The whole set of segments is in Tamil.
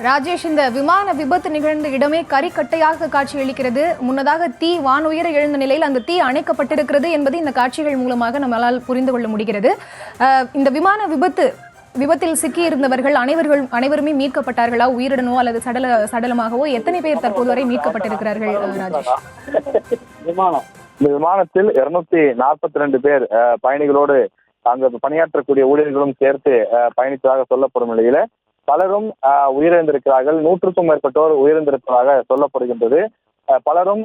ராஜேஷ், இந்த விமான விபத்து நிகழ்ந்த இடமே கரிக்கட்டையாக காட்சியளிக்கிறது. முன்னதாக தீ வானுயர எழுந்த நிலையில் அந்த தீ அணைக்கப்பட்டிருக்கிறது என்பது இந்த காட்சிகள் மூலமாக நம்மளால் புரிந்து கொள்ள முடிகிறது. இந்த விமான விபத்தில் சிக்கியிருந்தவர்கள் அனைவருமே மீட்கப்பட்டார்களா? உயிருடனோ அல்லது சடலமாகவோ எத்தனை பேர் தற்போது வரை மீட்கப்பட்டிருக்கிறார்கள் ராஜேஷ்? இந்த விமானத்தில் 242 பேர் பயணிகளோடு அங்கு பணியாற்றக்கூடிய ஊழியர்களும் சேர்த்து பயணித்ததாக சொல்லப்படும் நிலையில பலரும் உயிரிழந்திருக்கிறார்கள். 100க்கும் மேற்பட்டோர் உயிரிழந்திருப்பதாக சொல்லப்படுகின்றது. பலரும்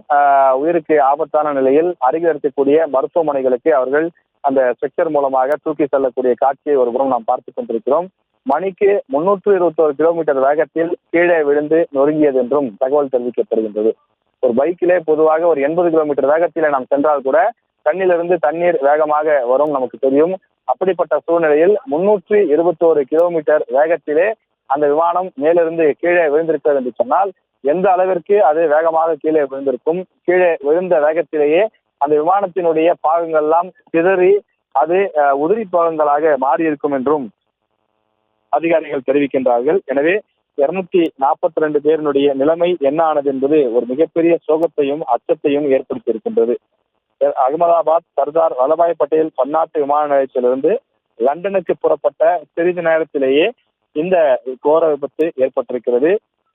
உயிருக்கு ஆபத்தான நிலையில் அருகில் இருக்கக்கூடிய மருத்துவமனைகளுக்கு அவர்கள் அந்த ஸ்ட்ரெச்சர் மூலமாக தூக்கி செல்லக்கூடிய காட்சியை ஒருபுறம் நாம் பார்த்துக் கொண்டிருக்கிறோம். மணிக்கு 321 கிலோமீட்டர் வேகத்தில் கீழே விழுந்து நொறுங்கியது என்றும் தகவல் தெரிவிக்கப்படுகின்றது. ஒரு பைக்கிலே பொதுவாக ஒரு 80 கிலோமீட்டர் வேகத்திலே நாம் சென்றால் கூட கண்ணிலிருந்து தண்ணீர் வேகமாக வரும், நமக்கு தெரியும். அப்படிப்பட்ட சூழ்நிலையில் 321 கிலோமீட்டர் வேகத்திலே அந்த விமானம் மேலிருந்து கீழே விழுந்திருக்கிறது என்று சொன்னால் எந்த அளவிற்கு அது வேகமாக கீழே விழுந்திருக்கும். கீழே விழுந்த வேகத்திலேயே அந்த விமானத்தினுடைய பாகங்கள்லாம் சிதறி அது உதிரி பாகங்களாக மாறியிருக்கும் என்றும் அதிகாரிகள் தெரிவிக்கின்றார்கள். எனவே 242 பேரினுடைய நிலைமை என்ன ஆனது என்பது ஒரு மிகப்பெரிய சோகத்தையும் அச்சத்தையும் ஏற்படுத்தி இருக்கின்றது. அகமதாபாத் சர்தார் வல்லபாய் பட்டேல் பன்னாட்டு விமான நிலையத்திலிருந்து லண்டனுக்கு புறப்பட்ட சிறிது நேரத்திலேயே இந்த கோர விபத்து ஏற்பட்டிருக்கிறது.